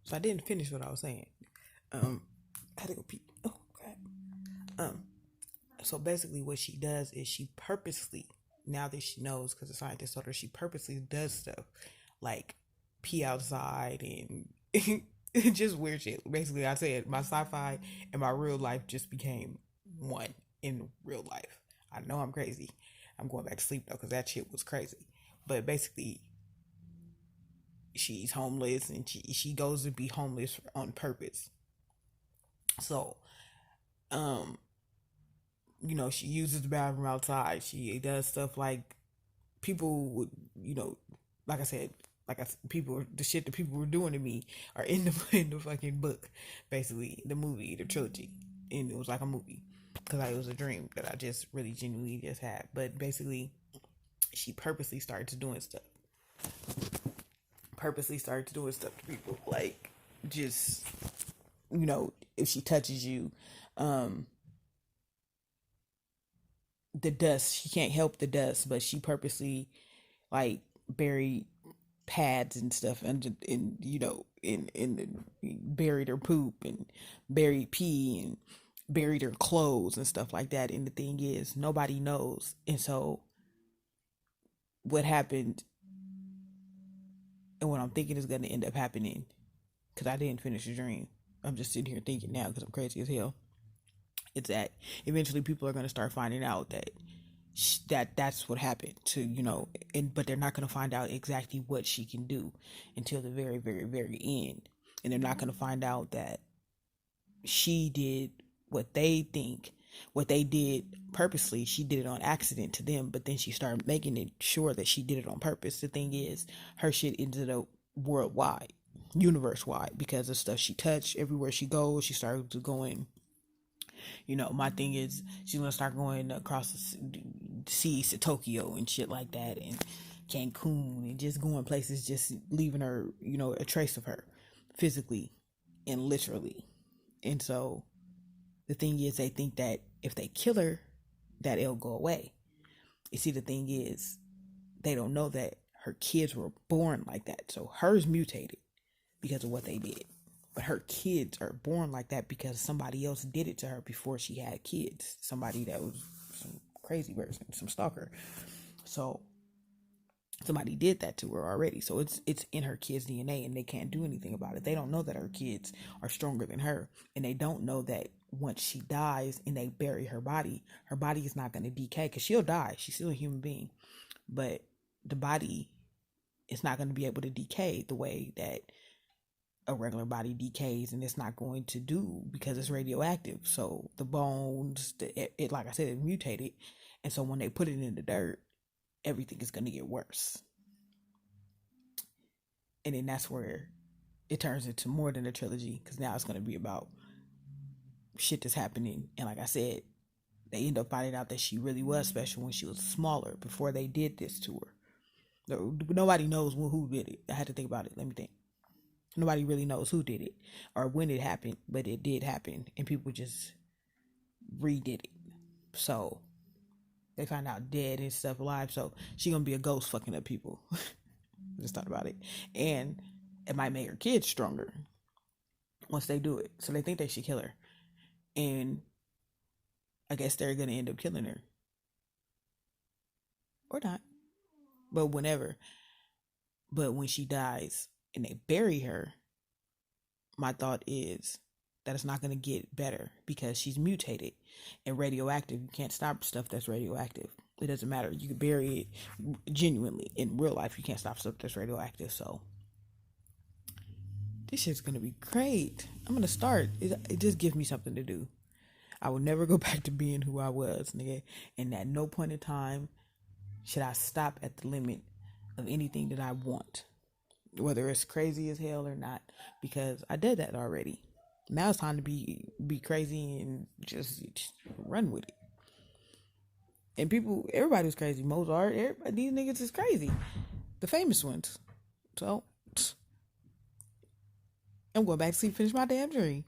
So I didn't finish what I was saying. I had to go pee. Oh crap. Um, so basically, what she does is she purposely, now that she knows, because the scientist told her, she purposely does stuff like pee outside and just weird shit. Basically, I said my sci-fi and my real life just became one in real life. I know I'm crazy. I'm going back to sleep though, because that shit was crazy. But basically, she's homeless and she goes to be homeless on purpose. So, um, she uses the bathroom outside. She does stuff like people would, you know, like I said, people, the shit that people were doing to me are in the in the fucking book, basically the movie, the trilogy, and it was like a movie because it was a dream that I just really genuinely just had. But basically, she purposely started to doing stuff to people, like just if she touches you, um, the dust, she can't help the dust, but she purposely like buried pads and stuff in buried her poop and buried pee and buried her clothes and stuff like that. And the thing is, nobody knows. And so what happened and what I'm thinking is going to end up happening, because I didn't finish the dream, I'm just sitting here thinking now because I'm crazy as hell, it's that eventually people are going to start finding out that's what happened to, and but they're not going to find out exactly what she can do until the very, very, very end. And they're not going to find out that she did what they think, what they did purposely. She did it on accident to them, but then she started making it sure that she did it on purpose. The thing is, her shit ended up worldwide, universe wide, because of stuff she touched. Everywhere she goes, she started going. My thing is, she's gonna start going across the seas to Tokyo and shit like that, and Cancun, and just going places, just leaving her, a trace of her, physically and literally. And so the thing is, they think that if they kill her, that it'll go away. You see, the thing is, they don't know that her kids were born like that. So hers mutated because of what they did. But her kids are born like that because somebody else did it to her before she had kids. Somebody that was some crazy person, some stalker. So somebody did that to her already. So it's in her kids' DNA, and they can't do anything about it. They don't know that her kids are stronger than her, and they don't know that once she dies and they bury her body is not going to decay, because she'll die. She's still a human being, but the body is not going to be able to decay the way that a regular body decays, and it's not going to do because it's radioactive. So the bones, it like I said, it mutated, and so when they put it in the dirt, everything is going to get worse. And then that's where it turns into more than a trilogy, because now it's going to be about shit that's happening. And like I said, they end up finding out that she really was special when she was smaller, before they did this to her. Nobody knows who did it. I had to think about it. Let me think. Nobody really knows who did it or when it happened, but it did happen, and people just redid it. So they find out dead and stuff alive. So she gonna be a ghost fucking up people. Just thought about it, and it might make her kids stronger once they do it. So they think they should kill her, and I guess they're gonna end up killing her or not, but whenever. But when she dies and they bury her, my thought is that it's not going to get better because she's mutated and radioactive. You can't stop stuff that's radioactive. It doesn't matter. You can bury it genuinely. In real life, you can't stop stuff that's radioactive. So this shit's going to be great. I'm going to start. It just gives me something to do. I will never go back to being who I was, nigga. And at no point in time should I stop at the limit of anything that I want, whether it's crazy as hell or not, because I did that already. Now it's time to be crazy and just run with it. And people, everybody's crazy. Mozart, everybody, these niggas is crazy. The famous ones. So I'm going back to sleep, finish my damn dream.